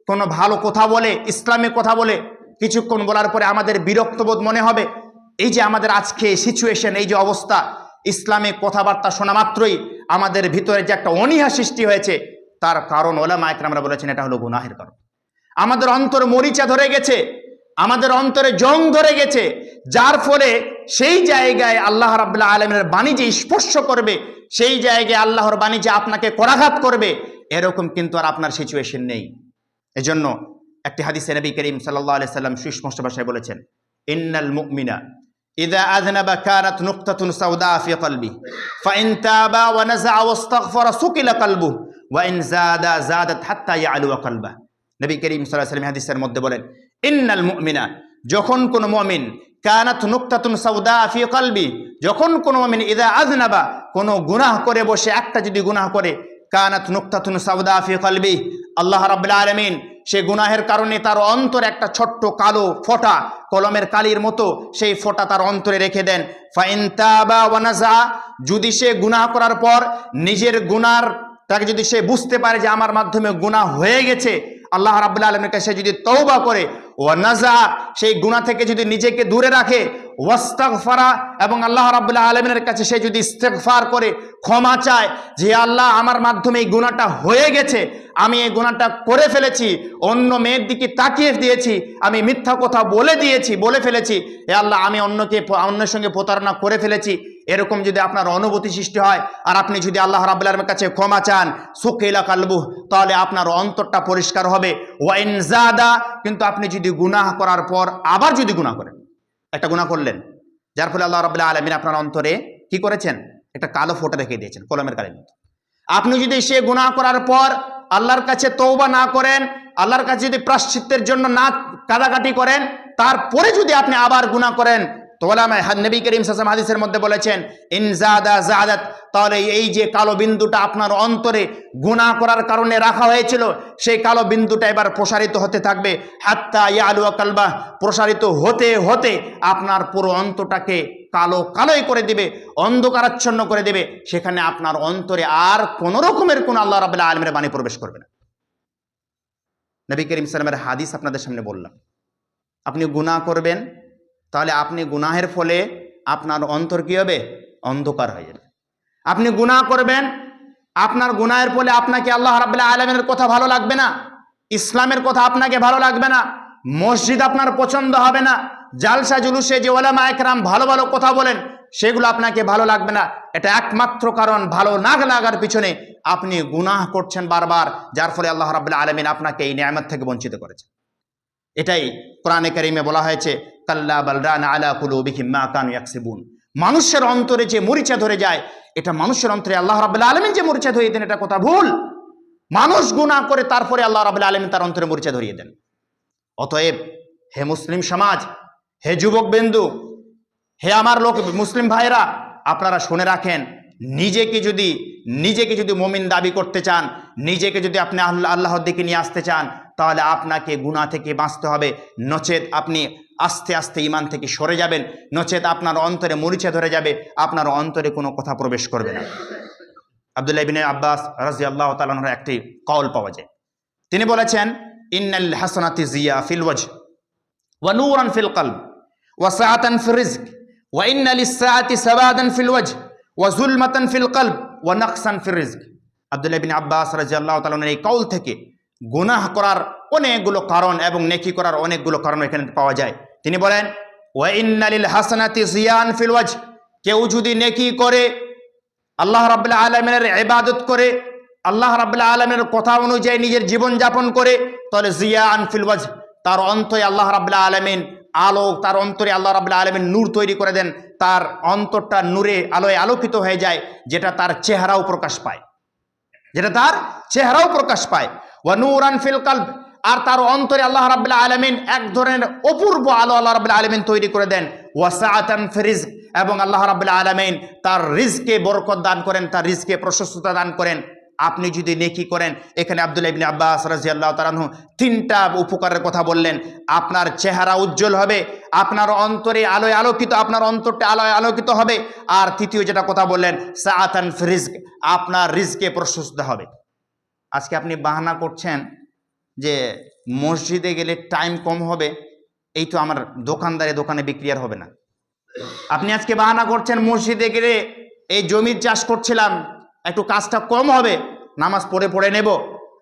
কোনো ভালো কথা বলে, ইসলামিক কথা বলে, কিছুক্ষণ বলার পরে আমাদের বিরক্তবোধ মনে হবে। এই যে আমাদের আজকে সিচুয়েশন, এই যে অবস্থা, ইসলামিক কথাবার্তা শোনা মাত্রই আমাদের ভিতরে যে একটা অনীহা সৃষ্টি হয়েছে, তার কারণ ওলামায়ে কেরামরা বলেছেন এটা হলো গুনাহের কারণ। আমাদের অন্তরে মরিচা ধরে গেছে, আমাদের অন্তরে জং ধরে গেছে, যার ফলে সেই জায়গায় আল্লাহ রাব্বুল আলামিনের বাণী যে স্পর্শ করবে, সেই জায়গায় আল্লাহর বাণী যে আপনাকে করাঘাত করবে, এরকম কিন্তু আর আপনার সিচুয়েশন নেই। এজন্য একটি হাদিসে নবী করিম সাল্লাল্লাহু আলাইহি সাল্লাম সুস্পষ্ট ভাষায় বলেছেন, ইন্নাল মুমিনা ইযা আযনাবা কানাত নুকতাতুন সাওদা ফি কলবি ফাইন তাবা ওয়া নাযা ওয়াস্তাগফারা সুকিলা কলবুহু ওয়া ইন যাদা যাদাত হাত্তা ইয়ালু কলবা। নবী করিম সাল্লাল্লাহু আলাইহি ওয়াসাল্লাম হাদিসের মধ্যে বলেন, ইন্নাল মুমিনা, যখন কোন মুমিন, কানাত নুকতাতুন সাউদা ফি কলবি, যখন কোন মুমিন ইযা আযনাবা, কোন গুনাহ করে বসে একটা যদি গুনাহ করে, কানাত নুকতাতুন সাউদা ফি কলবি, আল্লাহ রাব্বুল আলামিন সেই গুনাহের কারণে তার অন্তরে একটা ছোট্ট কালো ফোঁটা, কলমের কালির মতো সেই ফোঁটা তার অন্তরে রেখে দেন। ফাইন তাবা ওয়া নাজা, যদি সে গুনাহ করার পর নিজের গুনার তাকে যদি সে বুঝতে পারে যে আমার মাধ্যমে গুনাহ হয়ে গেছে, আল্লাহ রাব্বুল আলামিনের কাছে যদি তওবা করে, ওয়া নাজা, সেই গুনাহ থেকে যদি নিজেকে দূরে রাখে, ওয়াস্তাগফারা, এবং আল্লাহ রাব্বুল আলামিনের কাছে সে যদি ইস্তেগফার করে ক্ষমা চায় যে আল্লাহ আমার মাধ্যমে এই গুনাহটা হয়ে গেছে, আমি এই গুনাহটা করে ফেলেছি, অন্য মেয়ের দিকে তাকিয়ে দিয়েছি, আমি মিথ্যা কথা বলে ফেলেছি, হে আল্লাহ আমি অন্যের সঙ্গে প্রতারণা করে ফেলেছি, এরকম যদি আপনার অনুভূতি সৃষ্টি হয় আর আপনি যদি আল্লাহ রাব্বুল আলামিনের কাছে ক্ষমা চান, সুকিলা কালবুহ, তাহলে আপনার অন্তরটা পরিষ্কার হবে। ওয়া ইন জাদা, কিন্তু আপনি যদি গুনাহ করার পর আবার যদি গুনাহ করেন, একটা গুনাহ করলেন যার ফলে আল্লাহ রাব্বুল আলামিন আপনার অন্তরে কি করেছেন, একটা কালো ফোঁটা রেখে দিয়েছেন, কলমের কালির মতো। আপনি যদি সে গুনাহ করার পর আল্লাহর কাছে তওবা না করেন, আল্লাহর কাছে যদি প্রায়শ্চিত্তের জন্য না কাঁদাকাটি করেন, তারপরে যদি আপনি আবার গুনাহ করেন, তো নবী করিম সাল্লাল্লাহু আলাইহি ওয়াসাল্লাম হাদিসের মধ্যে বলেছেন, ইন জাদা জাদাত, তাহলে এই যে কালো বিন্দুটা আপনার অন্তরে গুনাহ করার কারণে রাখা হয়েছিল, সেই কালো বিন্দুটা এবার প্রসারিত হতে থাকবে, হাত্তা ইয়ালু কালবা, প্রসারিত হতে হতে আপনার পুরো অন্তরটাকে কালোই করে দিবে, অন্ধকারাচ্ছন্ন করে দিবে। সেখানে আপনার অন্তরে আর কোন রকমের কোন আল্লাহ রাব্বুল আলামিনের বাণী প্রবেশ করবে না। নবী করিম সাল্লাল্লাহু আলাইহি ওয়াসাল্লামের হাদিস আপনাদের সামনে বললাম। আপনি গুনাহ করবেন, তাহলে আপনি গুনাহের ফলে আপনার অন্তর কি হবে, অন্ধকার হয়ে যাবে। আপনি গুনাহ করবেন, আপনার গুনাহের ফলে আপনাকে আল্লাহ রাব্বুল আলামিনের কথা ভালো লাগবে না, ইসলামের কথা আপনাকে ভালো লাগবে না, মসজিদ আপনার পছন্দ হবে না, জালসা জুলুসে যে ওলামা একরাম ভালো ভালো কথা বলেন সেগুলো আপনাকে ভালো লাগবে না। এটা একমাত্র কারণ, ভালো না লাগার পিছনে আপনি গুনাহ করছেন বারবার, যার ফলে আল্লাহ রাব্বুল আলামিন আপনাকে এই নিয়ামত থেকে বঞ্চিত করেছেন। এটাই কোরআনে কারিমে বলা হয়েছে, কাল্লা বাল রানা আলা কুলুবিহিম মা কানু ইয়াকসিবুন। মানুষের অন্তরে যে মরিচা ধরে যায়, এটা মানুষের অন্তরে আল্লাহ রাব্বুল আলামিন যে মরিচা ধরিয়ে দেন, এটা কথা ভুল। মানুষ গুনাহ করে তারপরে আল্লাহ রাব্বুল আলামিন তার অন্তরে মরিচা ধরিয়ে দেন। অতএব হে মুসলিম সমাজ, হে যুবক বিন্দু, হে আমার লোক মুসলিম ভাইরা, আপনারা শুনে রাখেন, নিজেকে যদি মুমিন দাবি করতে চান, নিজেকে যদি আপনি আল্লাহর দিকে নিয়ে আসতে চান, তাহলে আপনাকে গুনাহ থেকে বাঁচতে হবে, নচেত আপনি আস্তে আস্তে ঈমান থেকে সরে যাবেন, নচেত আপনার অন্তরে মরিচা ধরে যাবে, আপনার অন্তরে কোনো কথা প্রবেশ করবে না। আব্দুল্লাহ ইবনে আব্বাস রাদিয়াল্লাহু তাআলা আনহুর একটি কওল পাওয়া যায়, তিনি বলেছেন, ইন্নাল হাসানাতি জিয়া ফিল ওয়াজহ ওয়া নূরান ফিল কলব ওয়া সাআতান ফির রিজক ওয়া ইন্না লিস-সাআতি সাবাদান ফিল ওয়াজহ ওয়া যুলমাতান ফিল কলব ওয়া নাকসান ফির রিজক। আব্দুল্লাহ ইবনে আব্বাস রাদিয়াল্লাহু তাআলা আনহুর এই কওল থেকে গুনাহ করার অনেকগুলো কারণ এবং নেকি করার অনেকগুলো কারণ এখানে পাওয়া যায়। তিনি বলেন, ওয়া ইন্না লিল হাসানাতি জিয়ান ফিল ওয়াজহ, কেউ যদি নেকি করে, আল্লাহ রাব্বুল আলামিনের ইবাদত করে, আল্লাহ রাব্বুল আলামিনের কথা অনুযায়ী নিজের জীবন যাপন করে, তাহলে জিয়ান ফিল ওয়াজহ, তার অন্তরে আল্লাহ রাব্বুল আলামিন আলো, তার অন্তরে আল্লাহ রাব্বুল আলামিন নূর তৈরি করে দেন, তার অন্তরটা নূরে আলোয় আলোকিত হয়ে যায়, যেটা তার চেহারাও প্রকাশ পায়। ওয়া নূরান ফিল কলব, আর তার অন্তরে আল্লাহ রাব্বুল আলামিন এক ধরনের অপূর্ব আলো আল্লাহ রাব্বুল আলামিন তৈরি করে দেন। ওয়া সাআতান ফির রিজক, এবং আল্লাহ রাব্বুল আলামিন তার রিজকে বরকত দান করেন, তার রিজকে প্রশস্ততা দান করেন। আপনি যদি নেকি করেন, এখানে আব্দুল্লাহ ইবনে আব্বাস রাদিয়াল্লাহু তাআলা আনহু তিনটা উপকারের কথা বললেন। আপনার চেহারা উজ্জ্বল হবে, আপনার অন্তরে আলোয় আলোকিত, আপনার অন্তরটা আলোয় আলোকিত হবে, আর তৃতীয় যেটা কথা বললেন, সাআতান ফির রিজক, আপনার রিজকে প্রশস্ত হবে। আজকে আপনি বাহানা করছেন যে মসজিদে গেলে টাইম কম হবে, এই তো আমার দোকানে বিক্রি আর হবে না। আপনি আজকে বাহানা করছেন মসজিদে গেলে এই জমির চাষ করছিলাম, একটু কাজটা কম হবে, নামাজ পড়ে নেব।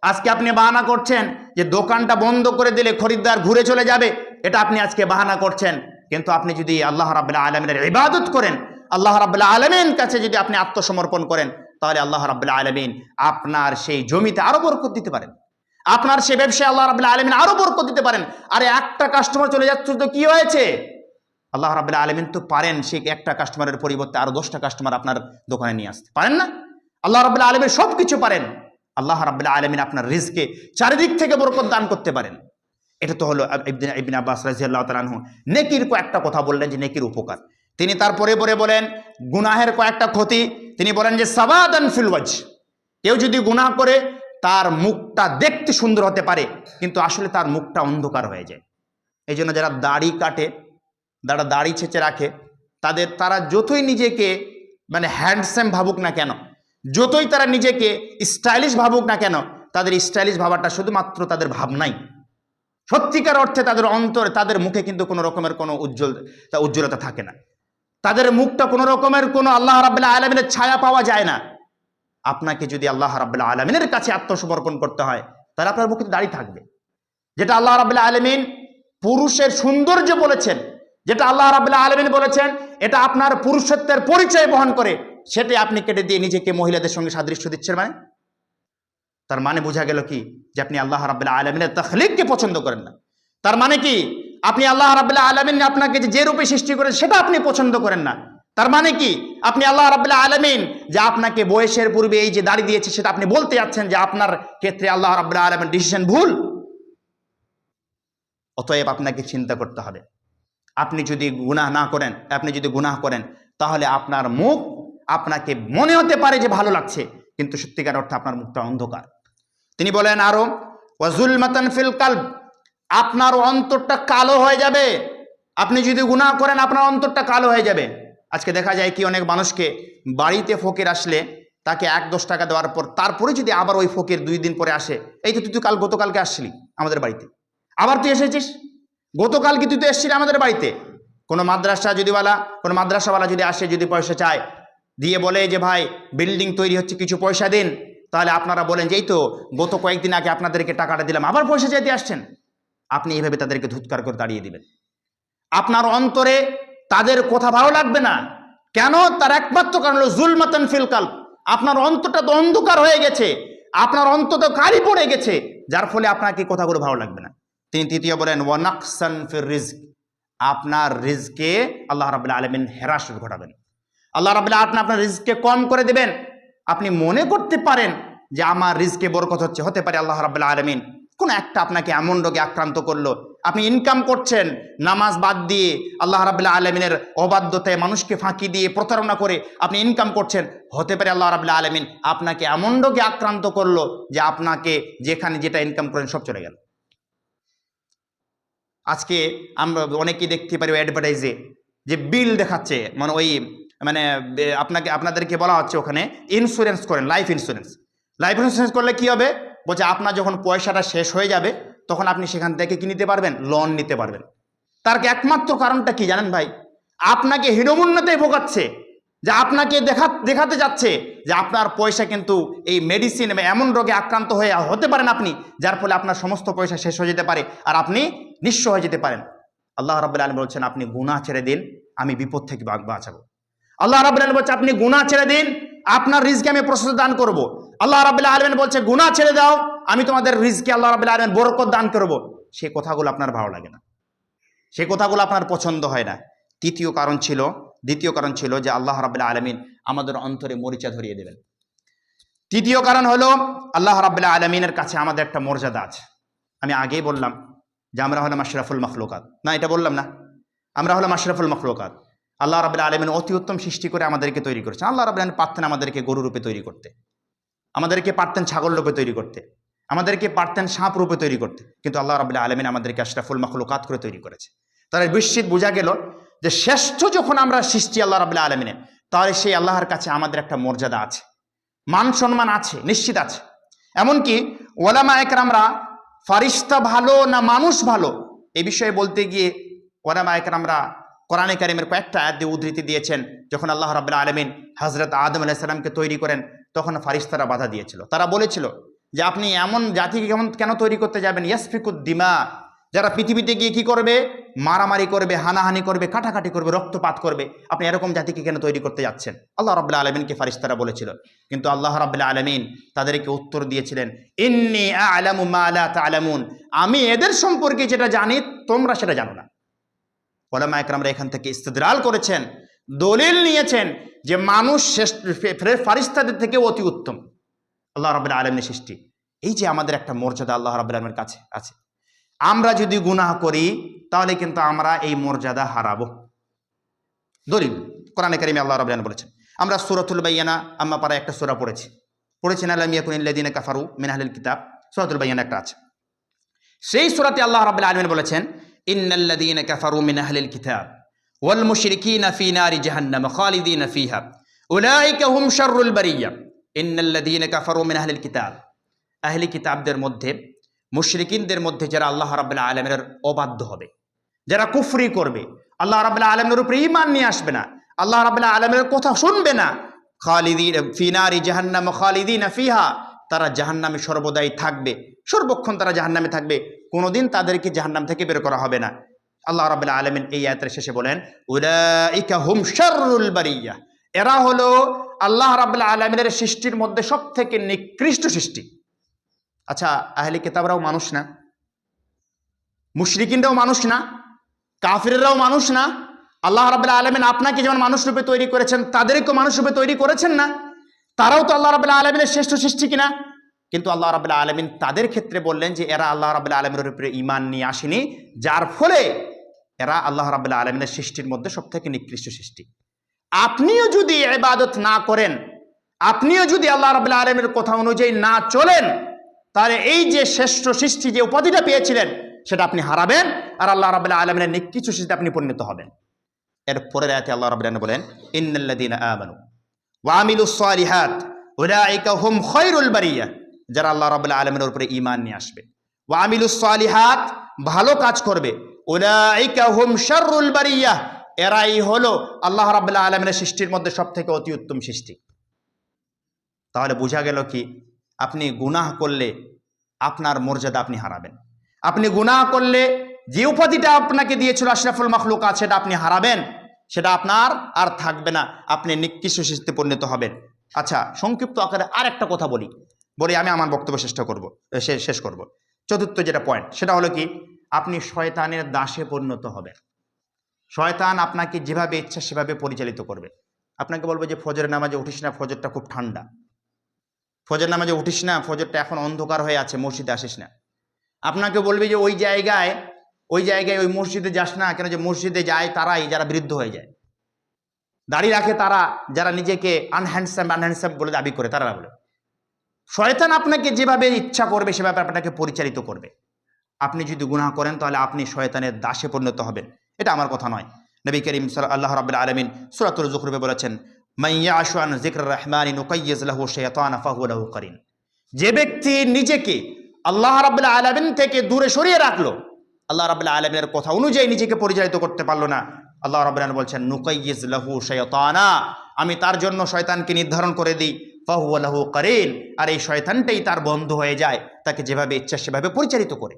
আজকে আপনি বাহানা করছেন যে দোকানটা বন্ধ করে দিলে খরিদ্দার ঘুরে চলে যাবে, এটা আপনি আজকে বাহানা করছেন। কিন্তু আপনি যদি আল্লাহ রাব্বুল আলামিনের ইবাদত করেন, আল্লাহ রাব্বুল আলামিনের কাছে যদি আপনি আত্মসমর্পণ করেন, তাহলে আল্লাহ রাব্বুল আলামিন আপনার সেই জমিতে আরো বরকত দিতে পারেন, আপনার সেই ব্যবসায় আল্লাহ রাব্বুল আলামিন আরো বরকত দিতে পারেন। আরে একটা কাস্টমার চলে যাচ্ছে তো কি হয়েছে? আল্লাহ রাব্বুল আলামিন তো পারেন সেই একটা কাস্টমারের পরিবর্তে আরো 10টা কাস্টমার আপনার দোকানে নিয়ে আসতে, পারেন না? আল্লাহ রাব্বুল আলামিন সবকিছু পারেন। আল্লাহ রাব্বুল আলামিন আপনার রিজকে চারিদিক থেকে বরকত দান করতে পারেন। এটা তো হলো ইবনে আব্বাস রাদিয়াল্লাহু তাআলা আনহু নেকির কয়েকটা কথা বললেন যে নেকির উপকার। তিনি তারপরে বলেন গুনাহের কয়েকটা ক্ষতি। তিনি বলেন যে সাবাদান ফিল ওয়াজ, কেউ যদি গুনাহ করে তার মুখটা দেখতে সুন্দর হতে পারে কিন্তু আসলে তার মুখটা অন্ধকার হয়ে যায়। এই জন্য যারা দাড়ি কাটে, যারা দাড়ি ছেঁচে রাখে, তারা যতই নিজেকে মানে হ্যান্ডসাম ভাবুক না কেন, যতই তারা নিজেকে স্টাইলিশ ভাবুক না কেন, তাদের স্টাইলিশ ভাবাটা শুধুমাত্র তাদের ভাবনাই। সত্যিকার অর্থে তাদের অন্তরে, তাদের মুখে কিন্তু কোনো রকমের কোনো উজ্জ্বলতা থাকে না। তাদের মুখটা কোনো রকমের কোনো আল্লাহ রাব্বুল আলামিনের ছায়া পাওয়া যায় না। আপনাকে যদি আল্লাহ রাব্বুল আলামিনের কাছে আত্মসমর্পণ করতে হয় তাহলে আপনার মুখে দাড়ি থাকবে। যেটা আল্লাহ রাব্বুল আলামিন পুরুষের সৌন্দর্য বলেছেন, যেটা আল্লাহ রাব্বুল আলামিন বলেছেন এটা আপনার পুরুষত্বের পরিচয় বহন করে, সেটাই আপনি কেটে দিয়ে নিজেকে মহিলাদের সঙ্গে সাদৃশ্য দিচ্ছেন। মানে তার মানে বোঝা গেল কি যে আপনি আল্লাহ রাব্বুল আলামিনের তাখলিককে পছন্দ করেন না। তার মানে কি আপনি আল্লাহ রাব্বুল আলামিন আপনাকে যে রূপে সৃষ্টি করেন সেটা আপনি পছন্দ করেন না। তার মানে কি আপনি আল্লাহ রাব্বুল আলামিন যে আপনাকে বয়সের পূর্বে এই যে দাড়ি দিয়েছে সেটা আপনি বলতে যাচ্ছেন যে আপনার ক্ষেত্রে আল্লাহ রাব্বুল আলামিন ডিসিশন ভুল। অতএব আপনাকে চিন্তা করতে হবে, আপনি যদি গুনাহ না করেন, আপনি যদি গুনাহ করেন তাহলে আপনার মুখ আপনাকে মনে হতে পারে যে ভালো লাগছে কিন্তু সত্যিকার অর্থে আপনার মুখটা অন্ধকার। তিনি বলেন আরো ওয়াজুলমাতান ফিল কলব, আপনার অন্তরটা কালো হয়ে যাবে। আপনি যদি গুনাহ করেন আপনার অন্তরটা কালো হয়ে যাবে। আজকে দেখা যায় কি অনেক মানুষকে বাড়িতে ফকির আসলে তাকে 1-10 টাকা দেওয়ার পর তারপরে যদি আবার ওই ফকির 2 দিন পরে আসে, এই তো তুই গতকালকে আসছিলি আমাদের বাড়িতে, আবার তুই এসেছিস, গতকালকে তুই তো এসেছিলি আমাদের বাড়িতে। কোনো মাদ্রাসাওয়ালা যদি আসে, যদি পয়সা চায়, দিয়ে বলে যে ভাই বিল্ডিং তৈরি হচ্ছে কিছু পয়সা দিন, তাহলে আপনারা বলেন যে এই তো গত কয়েকদিন আগে আপনাদেরকে টাকাটা দিলাম, আবার পয়সা চাইতে আসছেন। আপনি এইভাবে তাদেরকে ধুৎকার করে তাড়িয়ে দিবেন। আপনার অন্তরে তাদের কথা ভালো লাগবে না। কেন? তার একমাত্র কারণ হলো জুলমাতান ফিল কলব, আপনার অন্তরটা তো অন্ধকার হয়ে গেছে, আপনার অন্তর তো কালি পড়ে গেছে, যার ফলে আপনাকে কথাগুলো ভালো লাগবে না। তিনি তৃতীয় বলেন ওয়া নাকসান ফির রিজক, আপনার রিজকে আল্লাহ রাব্বুল আলামিন হ্রাস ঘটাবেন। আল্লাহ রাব্বুল আলামিন আপনার রিজকে কম করে দিবেন। আপনি মনে করতে পারেন যে আমার রিজকে বরকত হচ্ছে, হতে পারে আল্লাহ রাব্বুল আলামিন কোন একটা আপনাকে এমন রোগে আক্রান্ত করলো, আপনি ইনকাম করছেন নামাজ বাদ দিয়ে, আল্লাহ রাব্বুল আলামিনের অবাধ্যতায় মানুষকে ফাঁকি দিয়ে প্রতারণা করে আপনি ইনকাম করছেন, হতে পারে আল্লাহ রাব্বুল আলামিন আপনাকে এমন রোগে আক্রান্ত করলো যে আপনাকে যেখানে যেটা ইনকাম করেন সব চলে গেল। আজকে আমরা অনেকেই দেখতে পারি অ্যাডভার্টাইজে যে বিল দেখাচ্ছে, মানে আপনাদেরকে বলা হচ্ছে ওখানে ইন্স্যুরেন্স করেন, লাইফ ইন্স্যুরেন্স করলে কি হবে, বলছে আপনার যখন পয়সাটা শেষ হয়ে যাবে তখন আপনি সেখান থেকে কি নিতে পারবেন, লোন নিতে পারবেন। তার একমাত্র কারণটা কি জানেন ভাই? আপনাকে হীনমন্যতায় ভোগাচ্ছে, যে আপনাকে দেখাতে যাচ্ছে যে আপনার পয়সা কিন্তু এই মেডিসিন এমন রোগে আক্রান্ত হয়ে হতে পারেন আপনি, যার ফলে আপনার সমস্ত পয়সা শেষ হয়ে যেতে পারে আর আপনি নিঃস্ব হয়ে যেতে পারেন। আল্লাহ রাব্বুল আলামিন বলছেন আপনি গুনাহ ছেড়ে দিন, আমি বিপদ থেকে বাঁচাবো। আল্লাহ রাব্বুল আলামিন বলছে আপনি গুনাহ ছেড়ে দিন, আপনার রিজকে আমি প্রশস্ত দান করব। আল্লাহ রাব্বুল আলামিন বলছে গুনাহ ছেড়ে দাও, আমি তোমাদের রিজকে আল্লাহ রাব্বুল আলামিন বরকত দান করব। সেই কথাগুলো আপনার ভালো লাগে না, সেই কথাগুলো আপনার পছন্দ হয় না। দ্বিতীয় কারণ ছিল যে আল্লাহ রাব্বুল আলামিন আমাদের অন্তরে মরিচা ধরিয়ে দেবেন। তৃতীয় কারণ হলো আল্লাহ রাব্বুল আলামিনের কাছে আমাদের একটা মর্যাদা আছে। আমি আগেই বললাম যে আমরা হলাম আশরাফুল মাখলুকাত, না এটা বললাম না? আমরা হলাম আশরাফুল মাখলুকাত। আল্লাহ রাব্বুল আলামিন অতি উত্তম সৃষ্টি করে আমাদেরকে তৈরি করেছেন। আল্লাহ রাব্বুল আলামিন পারতেন আমাদেরকে গরু রূপে তৈরি করতে, আমাদেরকে পারতেন ছাগল রূপে তৈরি করতে, আমাদেরকে পারতেন সাপ রূপে তৈরি করতে, কিন্তু আল্লাহ রাব্বুল আলামিন আমাদেরকে আশরাফুল মাখলুকাত করে তৈরি করেছে। তার বিশ্বজিৎ বোঝা গেল যে শ্রেষ্ঠ যখন আমরা সৃষ্টি আল্লাহ রাব্বুল আলামিনের, তাহলে সেই আল্লাহর কাছে আমাদের একটা মর্যাদা আছে, মান সম্মান আছে, নিশ্চিত আছে। এমনকি ওলামা একরামরা ফারিস্তা ভালো না মানুষ ভালো এই বিষয়ে বলতে গিয়ে ওলামা একরামরা কোরআনে কারিমের কয়েকটা আয়াত দিয়ে উদ্ধৃতি দিয়েছেন। যখন আল্লাহ রাব্বুল আলামিন হযরত আদম আলাইহিস সালামকে তৈরি করেন তখন ফারিস্তারা বাধা দিয়েছিল। তারা বলেছিল যে আপনি এমন জাতিকে কেন তৈরি করতে যাবেন, ইয়াসফিকুদ দিমা, যারা পৃথিবীতে গিয়ে কি করবে, মারামারি করবে, হানাহানি করবে, কাটাকাটি করবে, রক্তপাত করবে, আপনি এরকম জাতিকে কেন তৈরি করতে যাচ্ছেন? আল্লাহ রাব্বুল আলামিনকে ফারিস্তারা বলেছিল। কিন্তু আল্লাহ রাব্বুল আলামিন তাদেরকে উত্তর দিয়েছিলেন ইন্নী আ'লামু মা লা তা'লামুন, আমি এদের সম্পর্কে যেটা জানি তোমরা সেটা জানো না। উলামা একরামরা এখান থেকে ইস্তিদলাল করেছেন, দলিল নিয়েছেন যে মানুষ ফারিস্তাদের থেকে অতি উত্তম। আল্লাহ রাব্বুল আলামিনের সৃষ্টি। এই যে আমাদের একটা মর্যাদা আল্লাহ রাব্বুল আলামিনের কাছে আছে, আমরা যদি গুনাহ করি তাহলে কিন্তু আমরা এই মর্যাদা হারাবো। দলিল কোরআনে কারিমে আল্লাহ রাব্বুল আলামিন বলেছেন, আমরা সূরাতুল বাইয়ানা আম্মা পারা একটা সূরা পড়েছেন আলাম ইয়াকুনিল্লাযিনা কাফারু মিন আহলিল কিতাব, সূরাতুল বাইয়ানা একটা আছে। সেই সূরাতে আল্লাহ রাব্বুল আলামিন বলেছেন, ইন্নাল্লাযিনা কাফারু মিন আহলিল কিতাব ওয়াল মুশরিকিনা ফি নারি জাহান্নাম খালিদিনা ফিহা উলাইকা হুম শাররুল বারিয়া। ইন্নাল্লাযিনা কাফারু মিন আহলিল কিতাব, আহলি কিতাবদের মধ্যে, মুশরিকিনদের মধ্যে যারা আল্লাহ রাব্বুল আলামিনের অবাধ্য হবে, যারা কুফরি করবে, আল্লাহ রাব্বুল আলামিনের উপরে ঈমান নিয়ে আসবে না, আল্লাহ রাব্বুল আলামিনের কথা শুনবে না, খালিদিনা ফি নারি জাহান্নাম খালিদিনা ফিহা, তারা জাহান্নামে সর্বদাই থাকবে, সর্বক্ষণ তারা জাহান্নামে থাকবে, কোনোদিন তাদেরকে জাহান্নাম থেকে বের করা হবে না। আল্লাহ রাব্বুল আলামিন এই আয়াতের শেষে বলেন, উলাইকা হুম শাররুল বারিয়া, এরা হলো আল্লাহ রাব্বুল আলামিনের সৃষ্টির মধ্যে সবথেকে নিকৃষ্ট সৃষ্টি। আচ্ছা, আহলি কিতাবরাও মানুষ না? মুশরিকিনরাও মানুষ না? কাফিররাও মানুষ না? আল্লাহ রাব্বুল আলামিন আপনাকে যেমন মানুষ রূপে তৈরি করেছেন, তাদেরকেও মানুষ রূপে তৈরি করেছেন না? তারাও তো আল্লাহ রাব্বুল আলামিনের শ্রেষ্ঠ সৃষ্টি কিনা? কিন্তু আল্লাহ রাব্বুল আলামিন তাদের ক্ষেত্রে বললেন যে এরা আল্লাহ রাব্বুল আলামিনের উপরে ঈমান নিয়ে আসেনি, যার ফলে এরা আল্লাহ রাব্বুল আলামিনের সৃষ্টির মধ্যে সবথেকে নিকৃষ্ট সৃষ্টি। আপনিও যদি ইবাদত না করেন, আপনিও যদি আল্লাহ রাব্বুল আলামিনের কথা অনুযায়ী না চলেন, তাহলে এই যে শ্রেষ্ঠ সৃষ্টি যে উপাধিটা পেয়েছিলেন সেটা আপনি হারাবেন, আর আল্লাহ রাব্বুল আলামিনের নিকৃষ্ট সৃষ্টিতে আপনি পরিণত হবেন। এর পরের আয়াতে আল্লাহ রাব্বুল আলামিন বলেন, ইন্নাল্লাযীনা আমানু ওয়া আমিলুস সালিহাত উলাইকা হুম খায়রুল বারিয়া, যারা আল্লাহ রাব্বুল আলামিনের উপরে ঈমান নিয়ে আসবে, ওয়া আমিলুস সালিহাত, ভালো কাজ করবে, উলাইকা হুম শাররুল বারিয়া, এরাই হলো আল্লাহ রাব্বুল আলামিনের সৃষ্টির মধ্যে সবথেকে অতি উত্তম সৃষ্টি। তাহলে বোঝা গেল কি, আপনি গুনাহ করলে আপনার মর্যাদা আপনি হারাবেন। আপনি গুনাহ করলে যে উপাধিটা আপনাকে দিয়েছিল আশরাফুল মাখলুকাত, সেটা আপনি হারাবেন, সেটা আপনার আর থাকবে না, আপনি নিকৃষ্ট সৃষ্টিতে পরিণত হবেন। আচ্ছা, সংক্ষিপ্ত আকারে আর একটা কথা বলি আমি আমার বক্তব্য শেষ করব। চতুর্থ যেটা পয়েন্ট, সেটা হলো কি, আপনি শয়তানের দাসে পরিণত হবেন। শয়তান আপনাকে যেভাবে ইচ্ছা সেভাবে পরিচালিত করবে। আপনাকে বলবো যে ফজরের নামাজে উঠিস না, ফজরটা খুব ঠান্ডা, ফজর নামাজে উঠিস না, ফজরটা এখন অন্ধকার হয়ে আছে, মসজিদে আসিস না। আপনাকে বলবে যে ওই জায়গায় ওই মসজিদে যাস না কেন, যে মসজিদে যায় তারাই যারা বৃদ্ধ হয়ে যায়, দাড়ি রাখে তারা, যারা নিজেকে আনহ্যান্ডসাম বলে দাবি করে, তারা বলে। শয়তান আপনাকে যেভাবে ইচ্ছা করবে সেভাবে আপনাকে পরিচালিত করবে। আপনি যদি গুনাহ করেন তাহলে আপনি শয়তানের দাসে পরিণত হবেন। এটা আমার কথা নয়, নবী করিম আল্লাহ রাব্বুল আলামিন সূরাতুল যুখরুফে বলেছেন, মান ইয়াশু আন যিকরির রাহমানি নুকাইয়িজ লাহু শাইতানা ফাহুয়া লাহু কারিন। যে ব্যক্তি নিজেকে আল্লাহ রাব্বুল আলামিন থেকে দূরে সরিয়ে রাখলো, আল্লাহ রাব্বুল আলামিনের কথা অনুযায়ী নিজেকে পরিচালিত করতে পারলো না, আল্লাহ রাব্বুল আলামিন বলছেন, নুকাইয়িজ লাহু শাইতানা, আমি তার জন্য শয়তানকে নির্ধারণ করে দিই, ফাহুয়া লাহু কারিন, আর এই শয়তানটাই তার বন্ধু হয়ে যায়, তাকে যেভাবে ইচ্ছা সেভাবে পরিচালিত করে,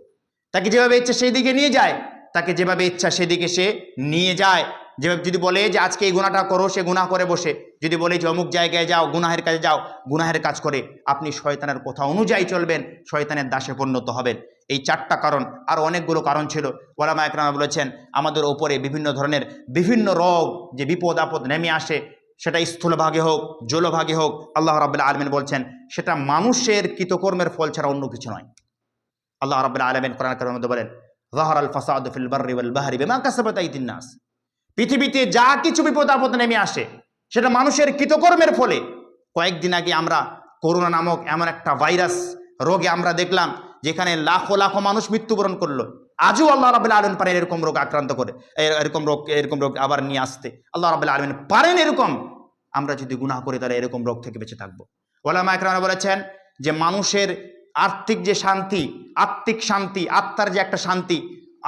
তাকে যেভাবে ইচ্ছা সেই দিকে নিয়ে যায়, তাকে যেভাবে ইচ্ছা সেদিকে সে নিয়ে যায়। যেভাবে যদি বলে যে আজকে এই গুনাহটা করো, সে গুনাহ করে বসে, যদি বলে যে অমুক জায়গায় যাও, গুনাহের কাজে যাও, গুনাহের কাজ করে, আপনি শয়তানের কথা অনুযায়ী চলবেন, শয়তানের দাসে পরিণত হবেন। এই চারটা কারণ, আর অনেকগুলো কারণ ছিল। ওলামা একরাম বলেছেন, আমাদের ওপরে বিভিন্ন ধরনের বিভিন্ন রোগ যে বিপদ আপদ নেমে আসে, সেটা স্থূলভাগে হোক, জলভাগে হোক, আল্লাহ রাব্বুল আলামিন বলছেন সেটা মানুষের কৃতকর্মের ফল ছাড়া অন্য কিছু নয়। আল্লাহ রাব্বুল আলামিন কোরআন কারীমের মধ্যে বলেন, যাহারাল ফাসাদু ফিল বাররি ওয়াল বাহরি বিমা কাসাবাত আইদিন নাস, পৃথিবীতে যা কিছু বিপদ আপদ নেমে আসে সেটা মানুষের কৃতকর্মের ফলে। কয়েকদিন আগে আমরা করোনা নামক এমন একটা ভাইরাস রোগে আমরা দেখলাম যেখানে লাখো লাখো মানুষ মৃত্যুবরণ করলো। আজও আল্লাহ রাব্বুল আলামিন পারেন এরকম রোগ আক্রান্ত করে, এরকম রোগ আবার নিয়ে আসতে। আল্লাহ রাব্বুল আলামিন পারেন এরকম। আমরা যদি গুনাহ করি তাহলে এরকম রোগ থেকে বেঁচে থাকবো। ওলামা একরাম বলেছেন যে মানুষের আর্থিক যে শান্তি, আত্মিক শান্তি, আত্মার যে একটা শান্তি,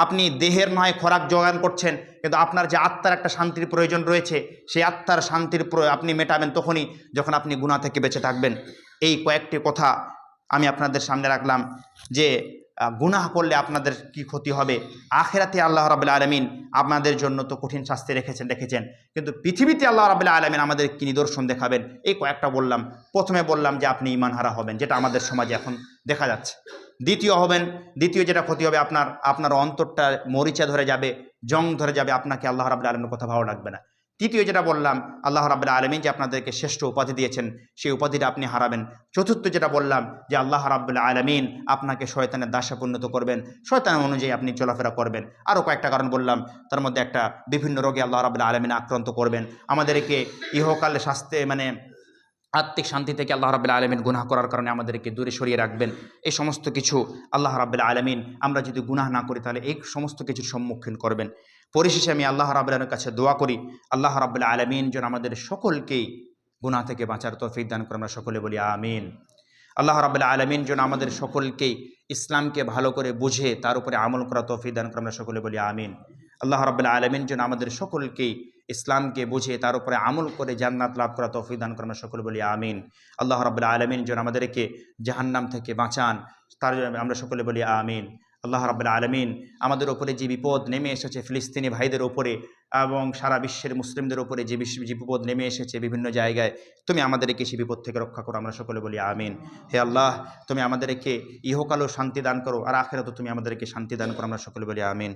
আপনি দেহের নয় খোরাক যোগান করছেন, কিন্তু আপনার যে আত্মার একটা শান্তির প্রয়োজন রয়েছে, সেই আত্মার শান্তির আপনি মেটাবেন তখনই যখন আপনি গুনাহ থেকে বেঁচে থাকবেন। এই কয়েকটি কথা আমি আপনাদের সামনে রাখলাম যে গুনাহ করলে আপনাদের কি ক্ষতি হবে। আখিরাতে আল্লাহ রাব্বুল আলামিন আপনাদের জন্য তো কঠিন শাস্তি রেখেছেন, কিন্তু পৃথিবীতে আল্লাহ রাব্বুল আলামিন আমাদের কি নিদর্শন দেখাবেন, এই কয়েকটা বললাম। প্রথমে বললাম যে আপনি ঈমানহারা হবেন, যেটা আমাদের সমাজে এখন দেখা যাচ্ছে। দ্বিতীয় যেটা ক্ষতি হবে, আপনার অন্তরটা মরিচা ধরে যাবে, জং ধরে যাবে, আপনাকে আল্লাহ রাব্বুল আলামিনের কথা ভালো লাগবে না। তৃতীয় যেটা বললাম, আল্লাহ রাব্বুল আলামিন যে আপনাদেরকে শ্রেষ্ঠ উপাধি দিয়েছেন, সেই উপাধিটা আপনি হারাবেন। চতুর্থ যেটা বললাম যে আল্লাহ রাব্বুল আলামিন আপনাকে শয়তানের দাসে পরিণত করবেন, শয়তান অনুযায়ী আপনি চলাফেরা করবেন। আরও কয়েকটা কারণ বললাম, তার মধ্যে একটা বিভিন্ন রোগে আল্লাহ রাব্বুল আলামিন আক্রান্ত করবেন। আমাদেরকে ইহকালে স্বাস্থ্যে আত্মিক শান্তি থেকে আল্লাহ রাব্বুল আলামিন গুনাহ করার কারণে আমাদেরকে দূরে সরিয়ে রাখবেন। এই সমস্ত কিছু আল্লাহ রাব্বুল আলামিন, আমরা যদি গুনাহ না করি তাহলে এই সমস্ত কিছুর সম্মুখীন করবেন। পরিশেষে আমি আল্লাহ রাব্বুল আলামিনের কাছে দোয়া করি, আল্লাহ রাব্বুল আলামিন যেন আমাদের সকলকেই গুনাহ থেকে বাঁচার তৌফিক দান করে, আমরা সকলে বলি আমিন। আল্লাহ রাব্বুল আলামিন যেন আমাদের সকলকেই ইসলামকে ভালো করে বুঝে তার উপরে আমল করা তৌফিক দান করে, আমরা সকলে বলি আমিন। আল্লাহ রাব্বুল আলামিন যেন আমাদের সকলকেই ইসলামকে বুঝে তার উপরে আমল করে জান্নাত লাভ করা তৌফিক দান করে, আমরা সকলে বলি আমিন। আল্লাহ রাব্বুল আলামিন যেন আমাদেরকে জাহান্নাম থেকে বাঁচান, তার আমরা সকলে বলি আমিন। আল্লাহ রাব্বুল আলামিন আমাদের উপরে যে বিপদ নেমে এসেছে ফিলিস্তিনি ভাইদের উপরে এবং সারা বিশ্বের মুসলিমদের উপরে যে বিপদ নেমে এসেছে বিভিন্ন জায়গায়, তুমি আমাদেরকে সেই বিপদ থেকে রক্ষা করো, আমরা সকলে বলি আমিন। হে আল্লাহ, তুমি আমাদেরকে ইহকালও শান্তি দান করো আর আখিরাতেও তুমি আমাদেরকে শান্তি দান করো, আমরা সকলে বলি আমিন।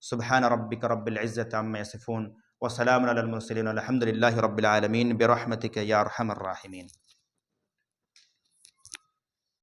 সুবহান রাব্বিকা রাব্বিল ইজ্জাতি আম্মা ইয়াসিফুন ওয়া সালামুন আলাল মুরসালিন আলহামদুলিল্লাহি রাব্বিল আলামিন বিরহমাতিকা ইয়া আরহামার রাহিমিন।